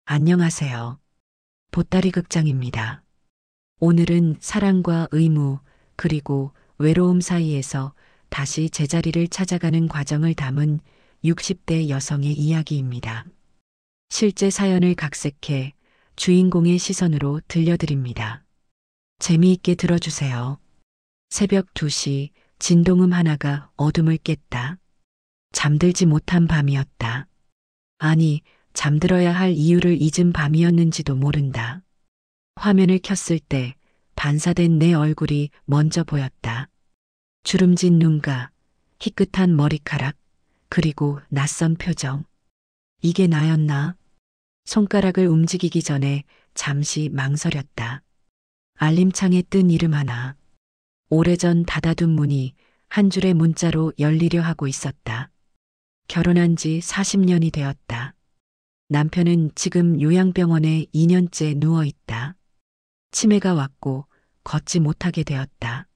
안녕하세요. 보따리 극장입니다. 오늘은 사랑과 의무, 그리고 외로움 사이에서 다시 제자리를 찾아가는 과정을 담은 60대 여성의 이야기입니다. 실제 사연을 각색해 주인공의 시선으로 들려드립니다. 재미있게 들어주세요. 새벽 2시 진동음 하나가 어둠을 깼다. 잠들지 못한 밤이었다. 아니, 잠들어야 할 이유를 잊은 밤이었는지도 모른다. 화면을 켰을 때 반사된 내 얼굴이 먼저 보였다. 주름진 눈가, 희끗한 머리카락, 그리고 낯선 표정. 이게 나였나? 손가락을 움직이기 전에 잠시 망설였다. 알림창에 뜬 이름 하나. 오래전 닫아둔 문이 한 줄의 문자로 열리려 하고 있었다. 결혼한 지 40년이 되었다. 남편은 지금 요양병원에 2년째 누워있다. 치매가 왔고 걷지 못하게 되었다.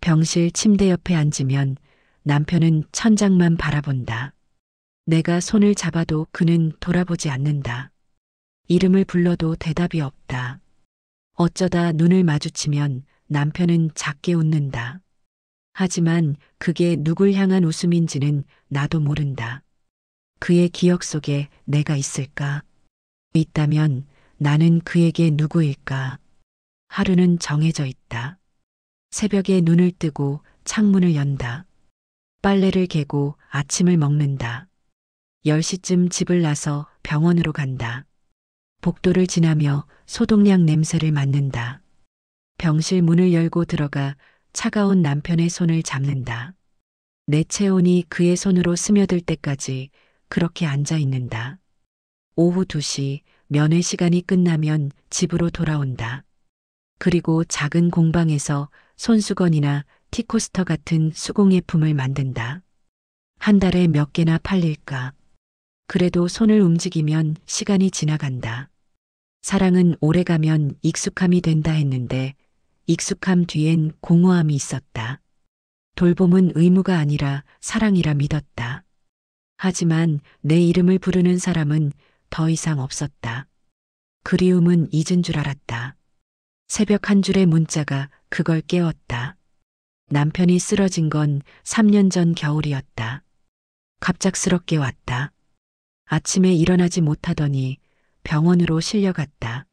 병실 침대 옆에 앉으면 남편은 천장만 바라본다. 내가 손을 잡아도 그는 돌아보지 않는다. 이름을 불러도 대답이 없다. 어쩌다 눈을 마주치면 남편은 작게 웃는다. 하지만 그게 누굴 향한 웃음인지는 나도 모른다. 그의 기억 속에 내가 있을까? 있다면 나는 그에게 누구일까? 하루는 정해져 있다. 새벽에 눈을 뜨고 창문을 연다. 빨래를 개고 아침을 먹는다. 10시쯤 집을 나서 병원으로 간다. 복도를 지나며 소독약 냄새를 맡는다. 병실 문을 열고 들어가 차가운 남편의 손을 잡는다. 내 체온이 그의 손으로 스며들 때까지 그렇게 앉아 있는다. 오후 2시 면회 시간이 끝나면 집으로 돌아온다. 그리고 작은 공방에서 손수건이나 티코스터 같은 수공예품을 만든다. 한 달에 몇 개나 팔릴까? 그래도 손을 움직이면 시간이 지나간다. 사랑은 오래가면 익숙함이 된다 했는데 익숙함 뒤엔 공허함이 있었다. 돌봄은 의무가 아니라 사랑이라 믿었다. 하지만 내 이름을 부르는 사람은 더 이상 없었다. 그리움은 잊은 줄 알았다. 새벽 한 줄의 문자가 그걸 깨웠다. 남편이 쓰러진 건 3년 전 겨울이었다. 갑작스럽게 왔다. 아침에 일어나지 못하더니 병원으로 실려갔다.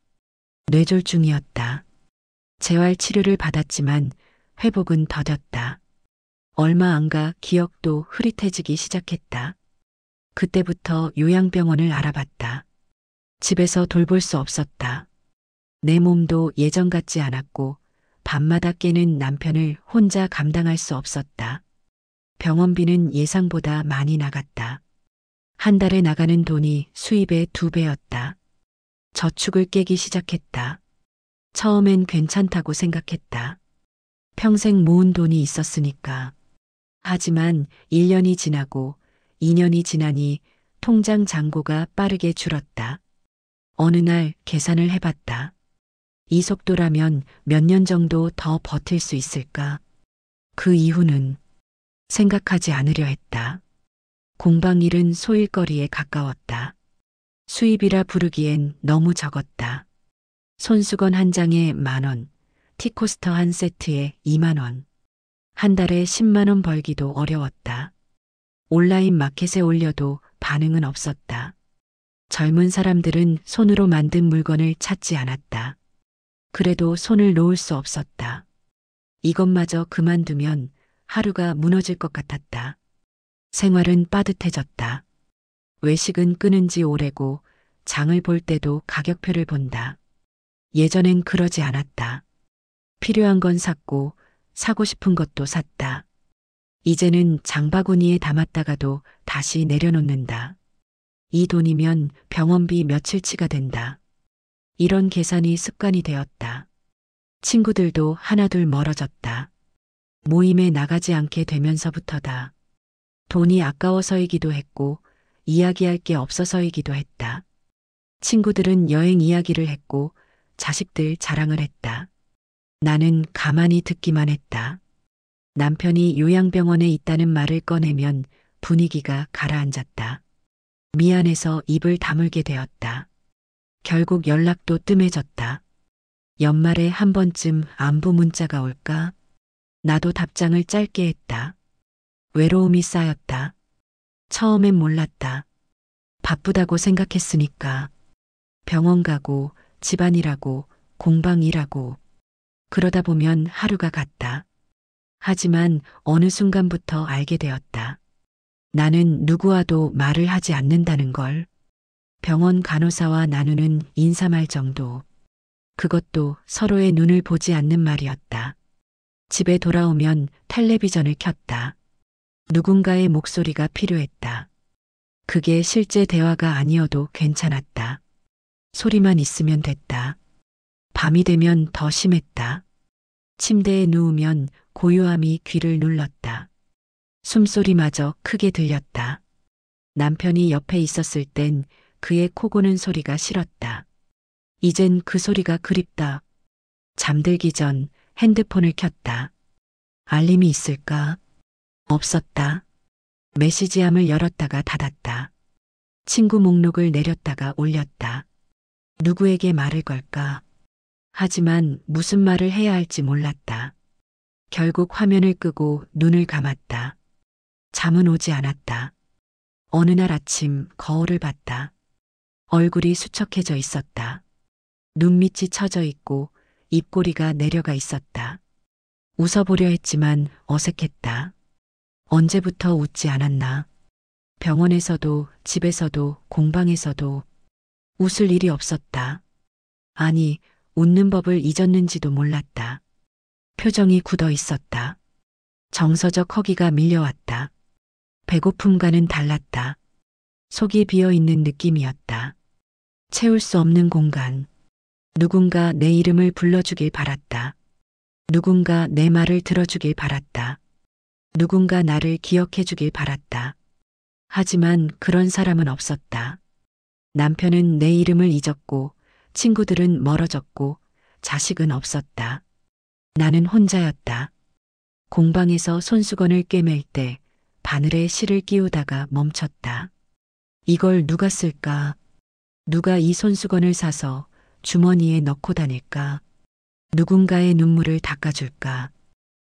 뇌졸중이었다. 재활 치료를 받았지만 회복은 더뎠다. 얼마 안 가 기억도 흐릿해지기 시작했다. 그때부터 요양병원을 알아봤다. 집에서 돌볼 수 없었다. 내 몸도 예전 같지 않았고 밤마다 깨는 남편을 혼자 감당할 수 없었다. 병원비는 예상보다 많이 나갔다. 한 달에 나가는 돈이 수입의 2배였다. 저축을 깨기 시작했다. 처음엔 괜찮다고 생각했다. 평생 모은 돈이 있었으니까. 하지만 1년이 지나고 2년이 지나니 통장 잔고가 빠르게 줄었다. 어느 날 계산을 해봤다. 이 속도라면 몇 년 정도 더 버틸 수 있을까? 그 이후는 생각하지 않으려 했다. 공방 일은 소일거리에 가까웠다. 수입이라 부르기엔 너무 적었다. 손수건 한 장에 10,000원, 티코스터 한 세트에 20,000원. 한 달에 10만 원 벌기도 어려웠다. 온라인 마켓에 올려도 반응은 없었다. 젊은 사람들은 손으로 만든 물건을 찾지 않았다. 그래도 손을 놓을 수 없었다. 이것마저 그만두면 하루가 무너질 것 같았다. 생활은 빠듯해졌다. 외식은 끊은 지 오래고 장을 볼 때도 가격표를 본다. 예전엔 그러지 않았다. 필요한 건 샀고 사고 싶은 것도 샀다. 이제는 장바구니에 담았다가도 다시 내려놓는다. 이 돈이면 병원비 며칠치가 된다. 이런 계산이 습관이 되었다. 친구들도 하나둘 멀어졌다. 모임에 나가지 않게 되면서부터다. 돈이 아까워서이기도 했고 이야기할 게 없어서이기도 했다. 친구들은 여행 이야기를 했고 자식들 자랑을 했다. 나는 가만히 듣기만 했다. 남편이 요양병원에 있다는 말을 꺼내면 분위기가 가라앉았다. 미안해서 입을 다물게 되었다. 결국 연락도 뜸해졌다. 연말에 한 번쯤 안부 문자가 올까? 나도 답장을 짧게 했다. 외로움이 쌓였다. 처음엔 몰랐다. 바쁘다고 생각했으니까. 병원 가고, 집안일하고, 공방 일하고. 그러다 보면 하루가 갔다. 하지만 어느 순간부터 알게 되었다. 나는 누구와도 말을 하지 않는다는 걸. 병원 간호사와 나누는 인사말 정도. 그것도 서로의 눈을 보지 않는 말이었다. 집에 돌아오면 텔레비전을 켰다. 누군가의 목소리가 필요했다. 그게 실제 대화가 아니어도 괜찮았다. 소리만 있으면 됐다. 밤이 되면 더 심했다. 침대에 누우면 고요함이 귀를 눌렀다. 숨소리마저 크게 들렸다. 남편이 옆에 있었을 땐 그의 코 고는 소리가 싫었다. 이젠 그 소리가 그립다. 잠들기 전 핸드폰을 켰다. 알림이 있을까? 없었다. 메시지함을 열었다가 닫았다. 친구 목록을 내렸다가 올렸다. 누구에게 말을 걸까? 하지만 무슨 말을 해야 할지 몰랐다. 결국 화면을 끄고 눈을 감았다. 잠은 오지 않았다. 어느 날 아침 거울을 봤다. 얼굴이 수척해져 있었다. 눈밑이 처져 있고 입꼬리가 내려가 있었다. 웃어보려 했지만 어색했다. 언제부터 웃지 않았나? 병원에서도 집에서도 공방에서도 웃을 일이 없었다. 아니, 웃는 법을 잊었는지도 몰랐다. 표정이 굳어 있었다. 정서적 허기가 밀려왔다. 배고픔과는 달랐다. 속이 비어있는 느낌이었다. 채울 수 없는 공간. 누군가 내 이름을 불러주길 바랐다. 누군가 내 말을 들어주길 바랐다. 누군가 나를 기억해주길 바랐다. 하지만 그런 사람은 없었다. 남편은 내 이름을 잊었고, 친구들은 멀어졌고, 자식은 없었다. 나는 혼자였다. 공방에서 손수건을 꿰맬 때 바늘에 실을 끼우다가 멈췄다. 이걸 누가 쓸까? 누가 이 손수건을 사서 주머니에 넣고 다닐까? 누군가의 눈물을 닦아줄까?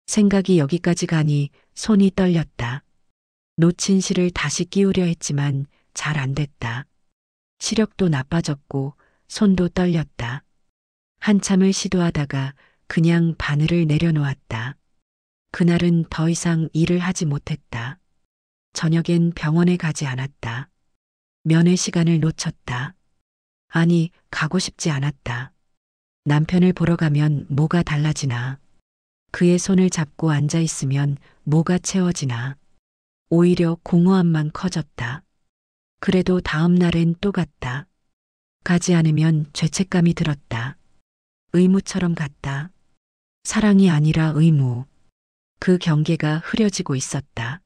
생각이 여기까지 가니 손이 떨렸다. 놓친 실을 다시 끼우려 했지만 잘 안 됐다. 시력도 나빠졌고 손도 떨렸다. 한참을 시도하다가 그냥 바늘을 내려놓았다. 그날은 더 이상 일을 하지 못했다. 저녁엔 병원에 가지 않았다. 면회 시간을 놓쳤다. 아니, 가고 싶지 않았다. 남편을 보러 가면 뭐가 달라지나. 그의 손을 잡고 앉아 있으면 뭐가 채워지나. 오히려 공허함만 커졌다. 그래도 다음 날엔 또 갔다. 가지 않으면 죄책감이 들었다. 의무처럼 갔다. 사랑이 아니라 의무. 그 경계가 흐려지고 있었다.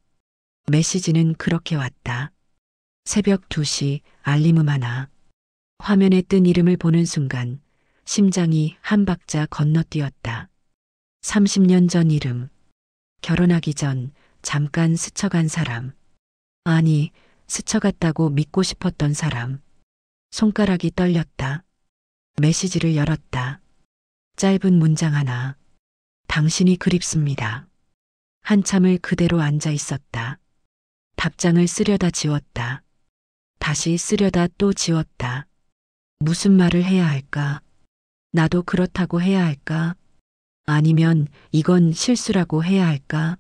메시지는 그렇게 왔다. 새벽 2시 알림음 하나. 화면에 뜬 이름을 보는 순간 심장이 한 박자 건너뛰었다. 30년 전 이름. 결혼하기 전 잠깐 스쳐간 사람. 아니, 스쳐갔다고 믿고 싶었던 사람. 손가락이 떨렸다. 메시지를 열었다. 짧은 문장 하나. 당신이 그립습니다. 한참을 그대로 앉아 있었다. 답장을 쓰려다 지웠다. 다시 쓰려다 또 지웠다. 무슨 말을 해야 할까? 나도 그렇다고 해야 할까? 아니면 이건 실수라고 해야 할까?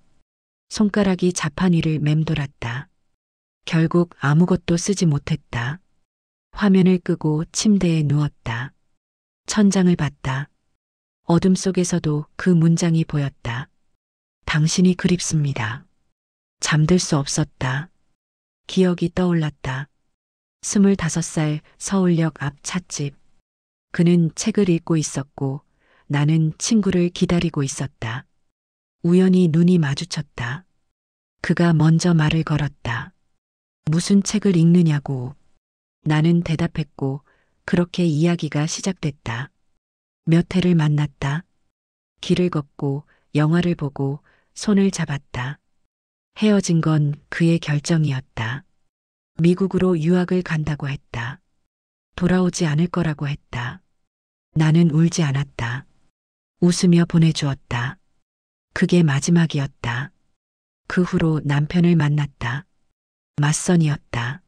손가락이 자판 위를 맴돌았다. 결국 아무것도 쓰지 못했다. 화면을 끄고 침대에 누웠다. 천장을 봤다. 어둠 속에서도 그 문장이 보였다. 당신이 그립습니다. 잠들 수 없었다. 기억이 떠올랐다. 25살 서울역 앞 찻집. 그는 책을 읽고 있었고 나는 친구를 기다리고 있었다. 우연히 눈이 마주쳤다. 그가 먼저 말을 걸었다. 무슨 책을 읽느냐고. 나는 대답했고 그렇게 이야기가 시작됐다. 몇 해를 만났다. 길을 걷고 영화를 보고 손을 잡았다. 헤어진 건 그의 결정이었다. 미국으로 유학을 간다고 했다. 돌아오지 않을 거라고 했다. 나는 울지 않았다. 웃으며 보내주었다. 그게 마지막이었다. 그 후로 남편을 만났다. 맞선이었다.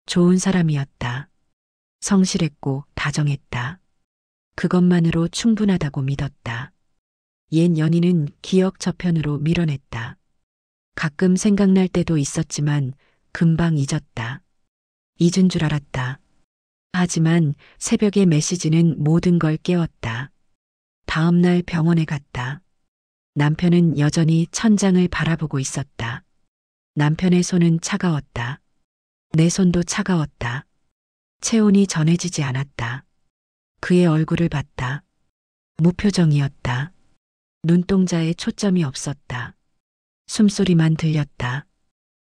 좋은 사람이었다. 성실했고 다정했다. 그것만으로 충분하다고 믿었다. 옛 연인은 기억 저편으로 밀어냈다. 가끔 생각날 때도 있었지만 금방 잊었다. 잊은 줄 알았다. 하지만 새벽의 메시지는 모든 걸 깨웠다. 다음 날 병원에 갔다. 남편은 여전히 천장을 바라보고 있었다. 남편의 손은 차가웠다. 내 손도 차가웠다. 체온이 전해지지 않았다. 그의 얼굴을 봤다. 무표정이었다. 눈동자에 초점이 없었다. 숨소리만 들렸다.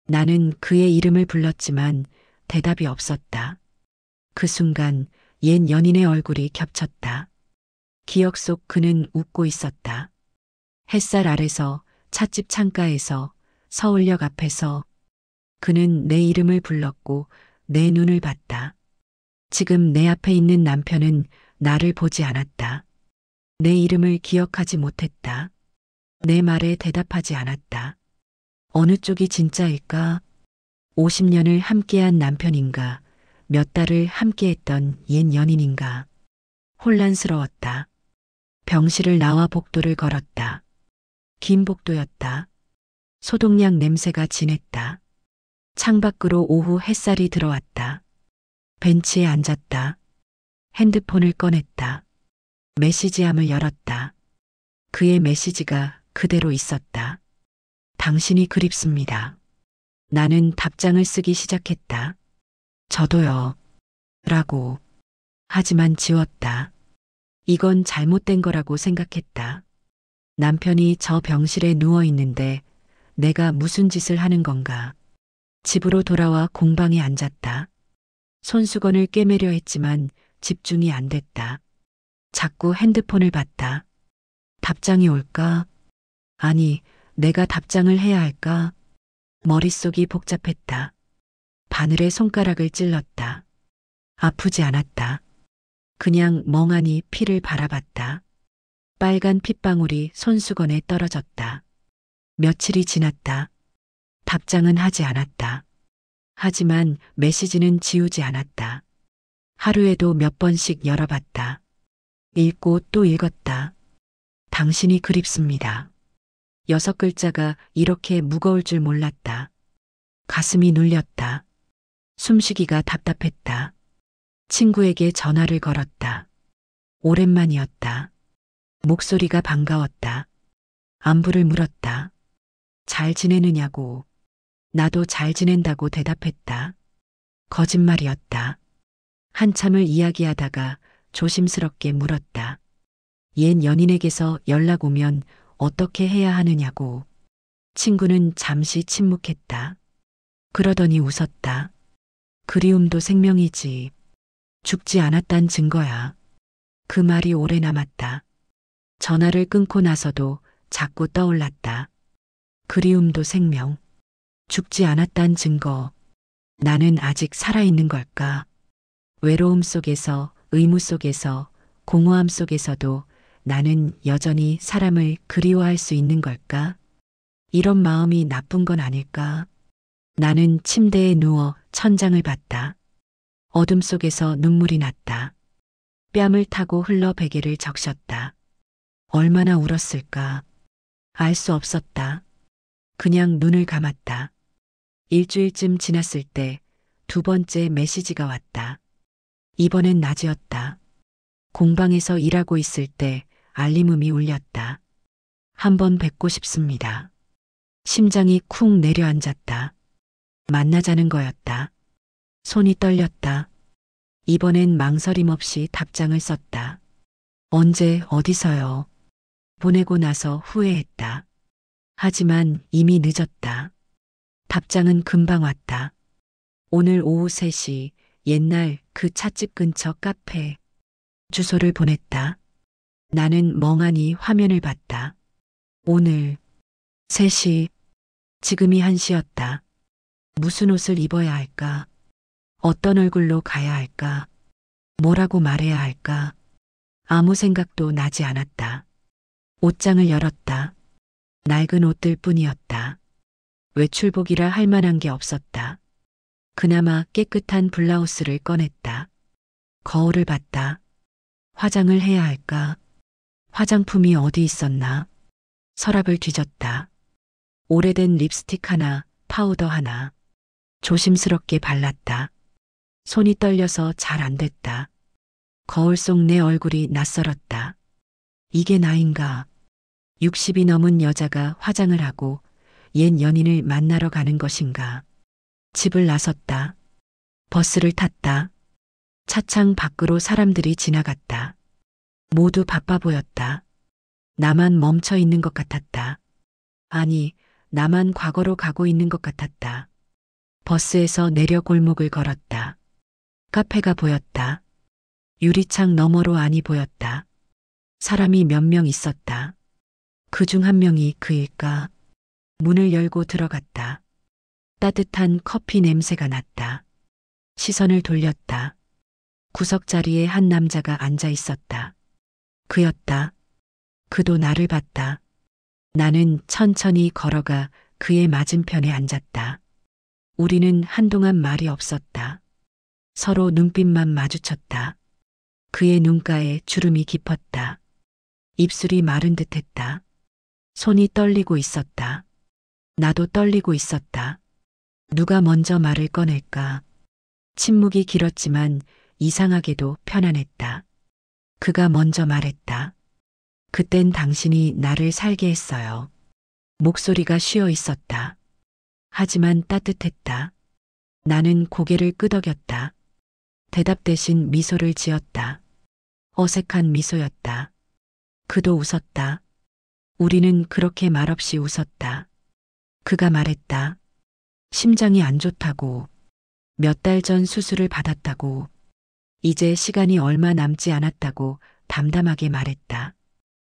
나는 그의 이름을 불렀지만 대답이 없었다. 그 순간 옛 연인의 얼굴이 겹쳤다. 기억 속 그는 웃고 있었다. 햇살 아래서, 찻집 창가에서, 서울역 앞에서 그는 내 이름을 불렀고 내 눈을 봤다. 지금 내 앞에 있는 남편은 나를 보지 않았다. 내 이름을 기억하지 못했다. 내 말에 대답하지 않았다. 어느 쪽이 진짜일까? 50년을 함께한 남편인가? 몇 달을 함께했던 옛 연인인가? 혼란스러웠다. 병실을 나와 복도를 걸었다. 긴 복도였다. 소독약 냄새가 진했다. 창밖으로 오후 햇살이 들어왔다. 벤치에 앉았다. 핸드폰을 꺼냈다. 메시지함을 열었다. 그의 메시지가 그대로 있었다. 당신이 그립습니다. 나는 답장을 쓰기 시작했다. 저도요. 라고. 하지만 지웠다. 이건 잘못된 거라고 생각했다. 남편이 저 병실에 누워 있는데 내가 무슨 짓을 하는 건가. 집으로 돌아와 공방에 앉았다. 손수건을 꿰매려 했지만 집중이 안 됐다. 자꾸 핸드폰을 봤다. 답장이 올까? 아니, 내가 답장을 해야 할까? 머릿속이 복잡했다. 바늘에 손가락을 찔렀다. 아프지 않았다. 그냥 멍하니 피를 바라봤다. 빨간 핏방울이 손수건에 떨어졌다. 며칠이 지났다. 답장은 하지 않았다. 하지만 메시지는 지우지 않았다. 하루에도 몇 번씩 열어봤다. 읽고 또 읽었다. 당신이 그립습니다. 6글자가 이렇게 무거울 줄 몰랐다. 가슴이 눌렸다. 숨쉬기가 답답했다. 친구에게 전화를 걸었다. 오랜만이었다. 목소리가 반가웠다. 안부를 물었다. 잘 지내느냐고. 나도 잘 지낸다고 대답했다. 거짓말이었다. 한참을 이야기하다가 조심스럽게 물었다. 옛 연인에게서 연락 오면 어떻게 해야 하느냐고. 친구는 잠시 침묵했다. 그러더니 웃었다. 그리움도 생명이지. 죽지 않았단 증거야. 그 말이 오래 남았다. 전화를 끊고 나서도 자꾸 떠올랐다. 그리움도 생명. 죽지 않았단 증거. 나는 아직 살아있는 걸까? 외로움 속에서, 의무 속에서, 공허함 속에서도 나는 여전히 사람을 그리워할 수 있는 걸까? 이런 마음이 나쁜 건 아닐까? 나는 침대에 누워 천장을 봤다. 어둠 속에서 눈물이 났다. 뺨을 타고 흘러 베개를 적셨다. 얼마나 울었을까? 알 수 없었다. 그냥 눈을 감았다. 일주일쯤 지났을 때 2번째 메시지가 왔다. 이번엔 낮이었다. 공방에서 일하고 있을 때 알림음이 울렸다. 한번 뵙고 싶습니다. 심장이 쿵 내려앉았다. 만나자는 거였다. 손이 떨렸다. 이번엔 망설임 없이 답장을 썼다. 언제 어디서요? 보내고 나서 후회했다. 하지만 이미 늦었다. 답장은 금방 왔다. 오늘 오후 3시 옛날 그 찻집 근처 카페. 주소를 보냈다. 나는 멍하니 화면을 봤다. 오늘 3시, 지금이 1시였다. 무슨 옷을 입어야 할까? 어떤 얼굴로 가야 할까? 뭐라고 말해야 할까? 아무 생각도 나지 않았다. 옷장을 열었다. 낡은 옷들 뿐이었다. 외출복이라 할 만한 게 없었다. 그나마 깨끗한 블라우스를 꺼냈다. 거울을 봤다. 화장을 해야 할까? 화장품이 어디 있었나? 서랍을 뒤졌다. 오래된 립스틱 하나, 파우더 하나. 조심스럽게 발랐다. 손이 떨려서 잘 안 됐다. 거울 속 내 얼굴이 낯설었다. 이게 나인가? 60이 넘은 여자가 화장을 하고 옛 연인을 만나러 가는 것인가? 집을 나섰다. 버스를 탔다. 차창 밖으로 사람들이 지나갔다. 모두 바빠 보였다. 나만 멈춰 있는 것 같았다. 아니, 나만 과거로 가고 있는 것 같았다. 버스에서 내려 골목을 걸었다. 카페가 보였다. 유리창 너머로 안이 보였다. 사람이 몇 명 있었다. 그중 한 명이 그일까? 문을 열고 들어갔다. 따뜻한 커피 냄새가 났다. 시선을 돌렸다. 구석 자리에 한 남자가 앉아 있었다. 그였다. 그도 나를 봤다. 나는 천천히 걸어가 그의 맞은편에 앉았다. 우리는 한동안 말이 없었다. 서로 눈빛만 마주쳤다. 그의 눈가에 주름이 깊었다. 입술이 마른 듯했다. 손이 떨리고 있었다. 나도 떨리고 있었다. 누가 먼저 말을 꺼낼까? 침묵이 길었지만 이상하게도 편안했다. 그가 먼저 말했다. 그땐 당신이 나를 살게 했어요. 목소리가 쉬어 있었다. 하지만 따뜻했다. 나는 고개를 끄덕였다. 대답 대신 미소를 지었다. 어색한 미소였다. 그도 웃었다. 우리는 그렇게 말없이 웃었다. 그가 말했다. 심장이 안 좋다고. 몇 달 전 수술을 받았다고. 이제 시간이 얼마 남지 않았다고 담담하게 말했다.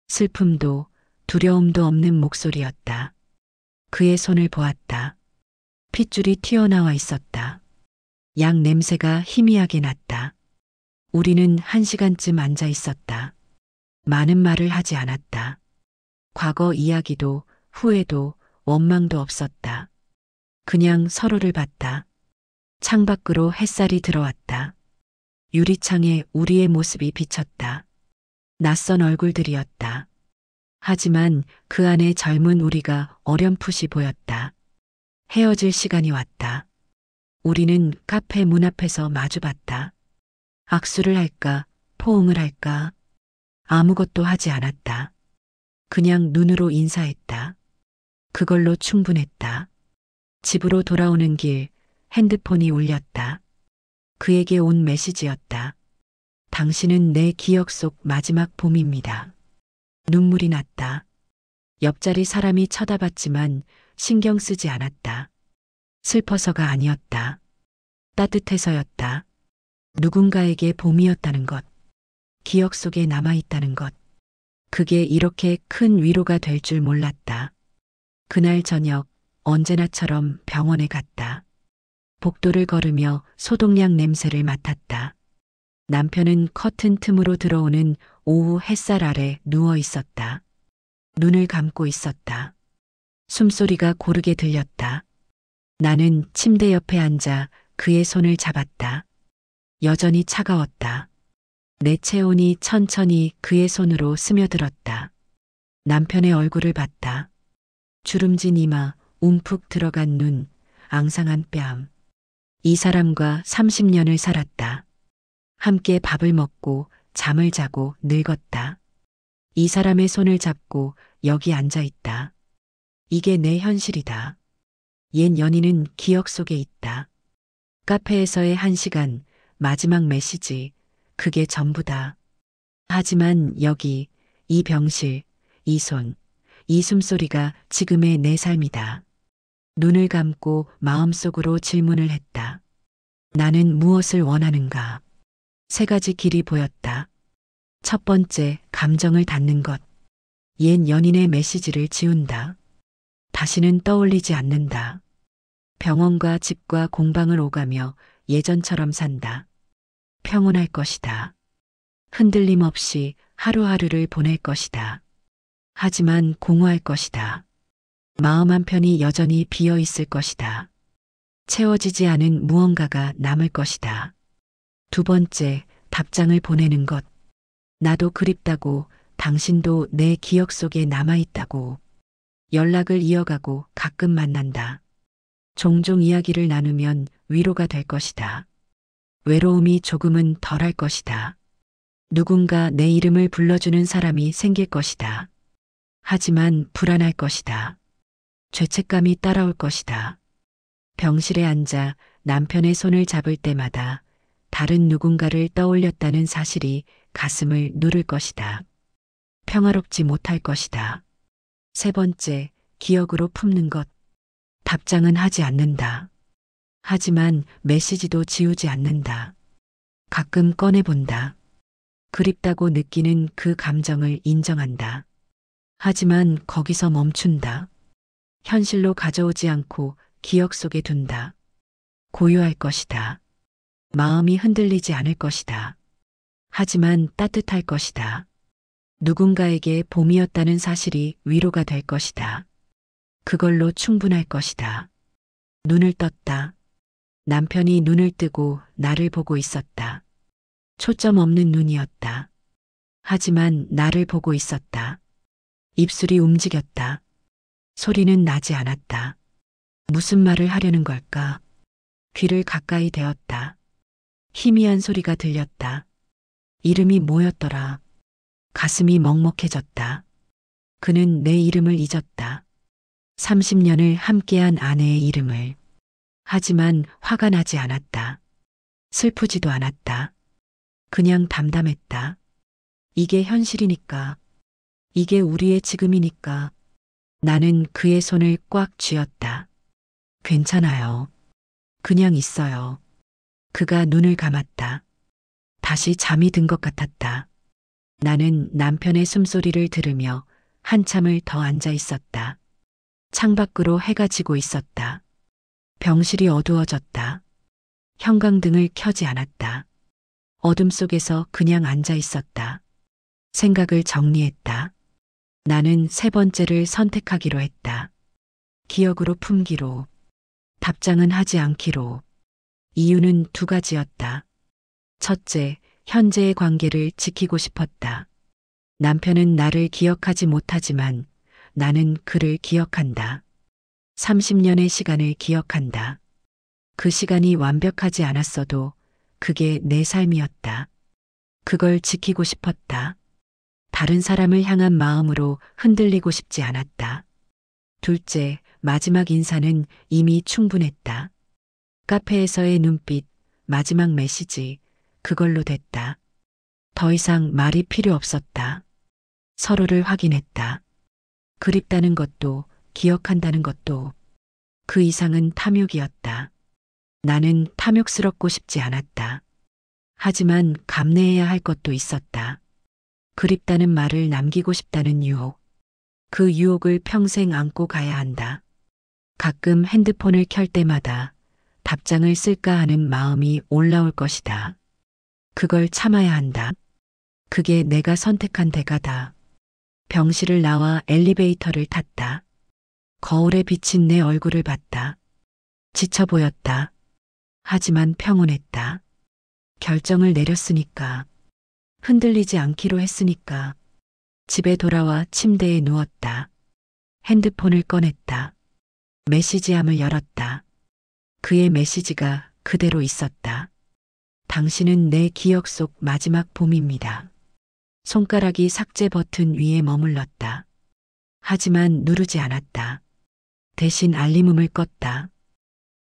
슬픔도 두려움도 없는 목소리였다. 그의 손을 보았다. 핏줄이 튀어나와 있었다. 약 냄새가 희미하게 났다. 우리는 1시간쯤 앉아 있었다. 많은 말을 하지 않았다. 과거 이야기도 후회도 원망도 없었다. 그냥 서로를 봤다. 창밖으로 햇살이 들어왔다. 유리창에 우리의 모습이 비쳤다. 낯선 얼굴들이었다. 하지만 그 안에 젊은 우리가 어렴풋이 보였다. 헤어질 시간이 왔다. 우리는 카페 문 앞에서 마주봤다. 악수를 할까, 포옹을 할까? 아무것도 하지 않았다. 그냥 눈으로 인사했다. 그걸로 충분했다. 집으로 돌아오는 길 핸드폰이 울렸다. 그에게 온 메시지였다. 당신은 내 기억 속 마지막 봄입니다. 눈물이 났다. 옆자리 사람이 쳐다봤지만 신경 쓰지 않았다. 슬퍼서가 아니었다. 따뜻해서였다. 누군가에게 봄이었다는 것. 기억 속에 남아있다는 것. 그게 이렇게 큰 위로가 될 줄 몰랐다. 그날 저녁 언제나처럼 병원에 갔다. 복도를 걸으며 소독약 냄새를 맡았다. 남편은 커튼 틈으로 들어오는 오후 햇살 아래 누워 있었다. 눈을 감고 있었다. 숨소리가 고르게 들렸다. 나는 침대 옆에 앉아 그의 손을 잡았다. 여전히 차가웠다. 내 체온이 천천히 그의 손으로 스며들었다. 남편의 얼굴을 봤다. 주름진 이마, 움푹 들어간 눈, 앙상한 뺨. 이 사람과 30년을 살았다. 함께 밥을 먹고 잠을 자고 늙었다. 이 사람의 손을 잡고 여기 앉아 있다. 이게 내 현실이다. 옛 연인은 기억 속에 있다. 카페에서의 1시간, 마지막 메시지, 그게 전부다. 하지만 여기, 이 병실, 이 손, 이 숨소리가 지금의 내 삶이다. 눈을 감고 마음속으로 질문을 했다. 나는 무엇을 원하는가? 3가지 길이 보였다. 첫 번째, 감정을 닫는 것. 옛 연인의 메시지를 지운다. 다시는 떠올리지 않는다. 병원과 집과 공방을 오가며 예전처럼 산다. 평온할 것이다. 흔들림 없이 하루하루를 보낼 것이다. 하지만 공허할 것이다. 마음 한편이 여전히 비어 있을 것이다. 채워지지 않은 무언가가 남을 것이다. 두 번째, 답장을 보내는 것. 나도 그립다고, 당신도 내 기억 속에 남아있다고. 연락을 이어가고 가끔 만난다. 종종 이야기를 나누면 위로가 될 것이다. 외로움이 조금은 덜할 것이다. 누군가 내 이름을 불러주는 사람이 생길 것이다. 하지만 불안할 것이다. 죄책감이 따라올 것이다. 병실에 앉아 남편의 손을 잡을 때마다 다른 누군가를 떠올렸다는 사실이 가슴을 누를 것이다. 평화롭지 못할 것이다. 세 번째, 기억으로 품는 것. 답장은 하지 않는다. 하지만 메시지도 지우지 않는다. 가끔 꺼내본다. 그립다고 느끼는 그 감정을 인정한다. 하지만 거기서 멈춘다. 현실로 가져오지 않고 기억 속에 둔다. 고요할 것이다. 마음이 흔들리지 않을 것이다. 하지만 따뜻할 것이다. 누군가에게 봄이었다는 사실이 위로가 될 것이다. 그걸로 충분할 것이다. 눈을 떴다. 남편이 눈을 뜨고 나를 보고 있었다. 초점 없는 눈이었다. 하지만 나를 보고 있었다. 입술이 움직였다. 소리는 나지 않았다. 무슨 말을 하려는 걸까? 귀를 가까이 대었다. 희미한 소리가 들렸다. 이름이 뭐였더라? 가슴이 먹먹해졌다. 그는 내 이름을 잊었다. 30년을 함께한 아내의 이름을. 하지만 화가 나지 않았다. 슬프지도 않았다. 그냥 담담했다. 이게 현실이니까. 이게 우리의 지금이니까. 나는 그의 손을 꽉 쥐었다. 괜찮아요. 그냥 있어요. 그가 눈을 감았다. 다시 잠이 든 것 같았다. 나는 남편의 숨소리를 들으며 한참을 더 앉아 있었다. 창밖으로 해가 지고 있었다. 병실이 어두워졌다. 형광등을 켜지 않았다. 어둠 속에서 그냥 앉아 있었다. 생각을 정리했다. 나는 세 번째를 선택하기로 했다. 기억으로 품기로. 답장은 하지 않기로. 이유는 두 가지였다. 첫째, 현재의 관계를 지키고 싶었다. 남편은 나를 기억하지 못하지만 나는 그를 기억한다. 30년의 시간을 기억한다. 그 시간이 완벽하지 않았어도 그게 내 삶이었다. 그걸 지키고 싶었다. 다른 사람을 향한 마음으로 흔들리고 싶지 않았다. 둘째, 마지막 인사는 이미 충분했다. 카페에서의 눈빛, 마지막 메시지, 그걸로 됐다. 더 이상 말이 필요 없었다. 서로를 확인했다. 그립다는 것도, 기억한다는 것도. 그 이상은 탐욕이었다. 나는 탐욕스럽고 싶지 않았다. 하지만 감내해야 할 것도 있었다. 그립다는 말을 남기고 싶다는 유혹. 그 유혹을 평생 안고 가야 한다. 가끔 핸드폰을 켤 때마다 답장을 쓸까 하는 마음이 올라올 것이다. 그걸 참아야 한다. 그게 내가 선택한 대가다. 병실을 나와 엘리베이터를 탔다. 거울에 비친 내 얼굴을 봤다. 지쳐 보였다. 하지만 평온했다. 결정을 내렸으니까. 흔들리지 않기로 했으니까. 집에 돌아와 침대에 누웠다. 핸드폰을 꺼냈다. 메시지함을 열었다. 그의 메시지가 그대로 있었다. 당신은 내 기억 속 마지막 봄입니다. 손가락이 삭제 버튼 위에 머물렀다. 하지만 누르지 않았다. 대신 알림음을 껐다.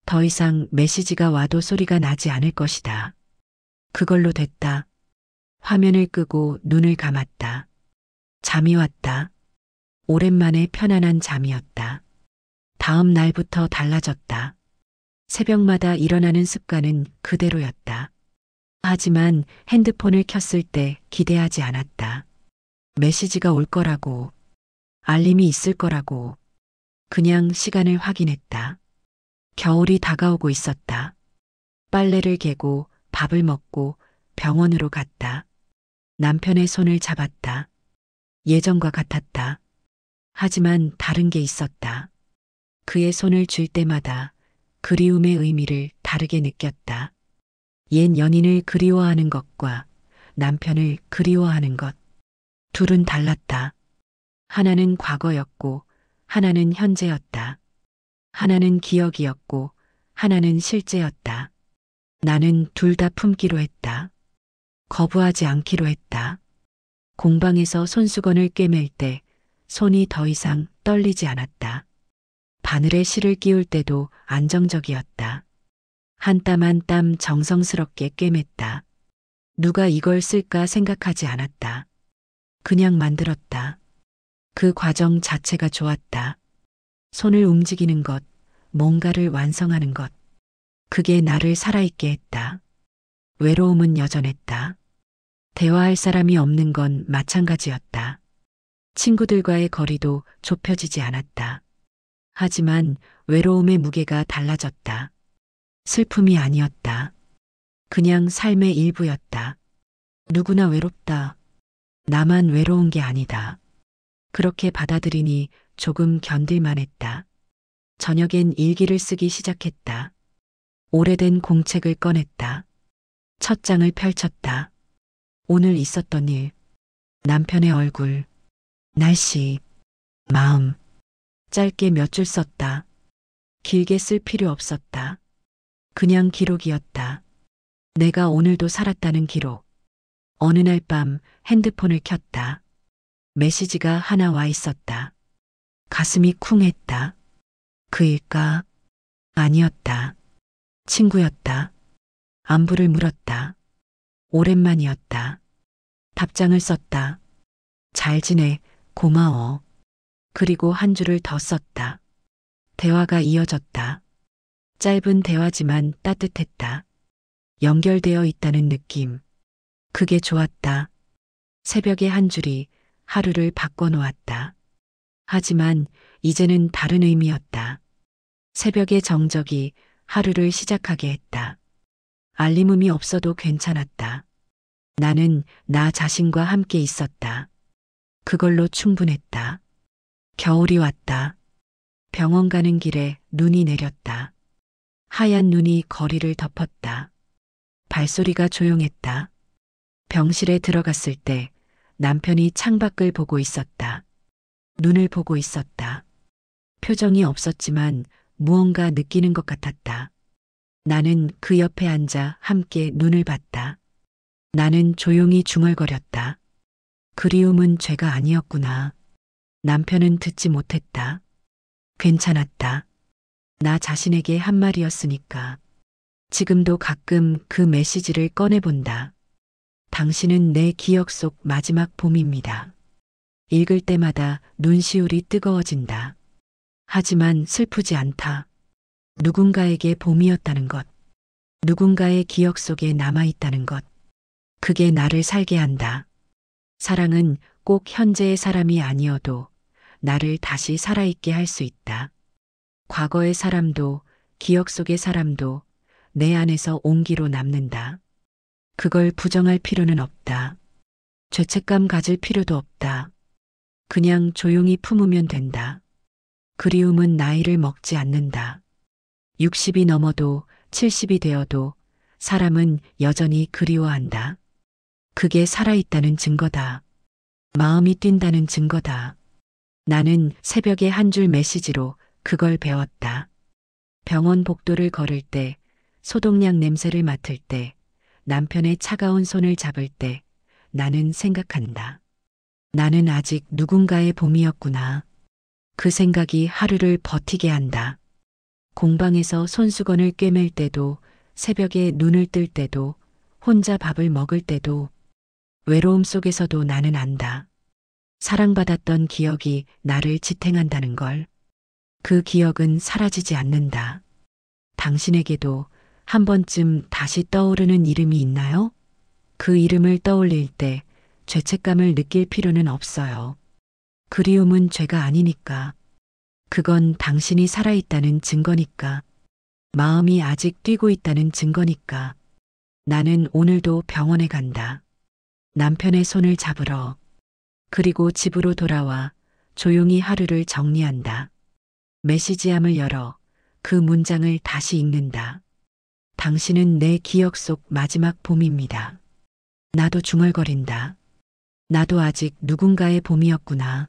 더 이상 메시지가 와도 소리가 나지 않을 것이다. 그걸로 됐다. 화면을 끄고 눈을 감았다. 잠이 왔다. 오랜만에 편안한 잠이었다. 다음 날부터 달라졌다. 새벽마다 일어나는 습관은 그대로였다. 하지만 핸드폰을 켰을 때 기대하지 않았다. 메시지가 올 거라고, 알림이 있을 거라고. 그냥 시간을 확인했다. 겨울이 다가오고 있었다. 빨래를 개고 밥을 먹고 병원으로 갔다. 남편의 손을 잡았다. 예전과 같았다. 하지만 다른 게 있었다. 그의 손을 쥘 때마다 그리움의 의미를 다르게 느꼈다. 옛 연인을 그리워하는 것과 남편을 그리워하는 것. 둘은 달랐다. 하나는 과거였고 하나는 현재였다. 하나는 기억이었고 하나는 실제였다. 나는 둘 다 품기로 했다. 거부하지 않기로 했다. 공방에서 손수건을 꿰맬 때 손이 더 이상 떨리지 않았다. 바늘에 실을 끼울 때도 안정적이었다. 한 땀 한 땀 정성스럽게 꿰맸다. 누가 이걸 쓸까 생각하지 않았다. 그냥 만들었다. 그 과정 자체가 좋았다. 손을 움직이는 것, 뭔가를 완성하는 것. 그게 나를 살아있게 했다. 외로움은 여전했다. 대화할 사람이 없는 건 마찬가지였다. 친구들과의 거리도 좁혀지지 않았다. 하지만 외로움의 무게가 달라졌다. 슬픔이 아니었다. 그냥 삶의 일부였다. 누구나 외롭다. 나만 외로운 게 아니다. 그렇게 받아들이니 조금 견딜만 했다. 저녁엔 일기를 쓰기 시작했다. 오래된 공책을 꺼냈다. 첫 장을 펼쳤다. 오늘 있었던 일, 남편의 얼굴, 날씨, 마음. 짧게 몇 줄 썼다. 길게 쓸 필요 없었다. 그냥 기록이었다. 내가 오늘도 살았다는 기록. 어느 날 밤 핸드폰을 켰다. 메시지가 하나 와 있었다. 가슴이 쿵했다. 그일까? 아니었다. 친구였다. 안부를 물었다. 오랜만이었다. 답장을 썼다. 잘 지내, 고마워. 그리고 한 줄을 더 썼다. 대화가 이어졌다. 짧은 대화지만 따뜻했다. 연결되어 있다는 느낌. 그게 좋았다. 새벽의 한 줄이 하루를 바꿔놓았다. 하지만 이제는 다른 의미였다. 새벽의 정적이 하루를 시작하게 했다. 알림음이 없어도 괜찮았다. 나는 나 자신과 함께 있었다. 그걸로 충분했다. 겨울이 왔다. 병원 가는 길에 눈이 내렸다. 하얀 눈이 거리를 덮었다. 발소리가 조용했다. 병실에 들어갔을 때 남편이 창밖을 보고 있었다. 눈을 보고 있었다. 표정이 없었지만 무언가 느끼는 것 같았다. 나는 그 옆에 앉아 함께 눈을 봤다. 나는 조용히 중얼거렸다. 그리움은 죄가 아니었구나. 남편은 듣지 못했다. 괜찮았다. 나 자신에게 한 말이었으니까. 지금도 가끔 그 메시지를 꺼내본다. 당신은 내 기억 속 마지막 봄입니다. 읽을 때마다 눈시울이 뜨거워진다. 하지만 슬프지 않다. 누군가에게 봄이었다는 것. 누군가의 기억 속에 남아있다는 것. 그게 나를 살게 한다. 사랑은 꼭 현재의 사람이 아니어도 나를 다시 살아있게 할 수 있다. 과거의 사람도 기억 속의 사람도 내 안에서 온기로 남는다. 그걸 부정할 필요는 없다. 죄책감 가질 필요도 없다. 그냥 조용히 품으면 된다. 그리움은 나이를 먹지 않는다. 60이 넘어도 70이 되어도 사람은 여전히 그리워한다. 그게 살아있다는 증거다. 마음이 뛴다는 증거다. 나는 새벽에 한 줄 메시지로 그걸 배웠다. 병원 복도를 걸을 때, 소독약 냄새를 맡을 때, 남편의 차가운 손을 잡을 때 나는 생각한다. 나는 아직 누군가의 봄이었구나. 그 생각이 하루를 버티게 한다. 공방에서 손수건을 꿰맬 때도, 새벽에 눈을 뜰 때도, 혼자 밥을 먹을 때도, 외로움 속에서도 나는 안다. 사랑받았던 기억이 나를 지탱한다는 걸. 그 기억은 사라지지 않는다. 당신에게도 한 번쯤 다시 떠오르는 이름이 있나요? 그 이름을 떠올릴 때 죄책감을 느낄 필요는 없어요. 그리움은 죄가 아니니까. 그건 당신이 살아있다는 증거니까. 마음이 아직 뛰고 있다는 증거니까. 나는 오늘도 병원에 간다. 남편의 손을 잡으러. 그리고 집으로 돌아와 조용히 하루를 정리한다. 메시지함을 열어 그 문장을 다시 읽는다. 당신은 내 기억 속 마지막 봄입니다. 나도 중얼거린다. 나도 아직 누군가의 봄이었구나.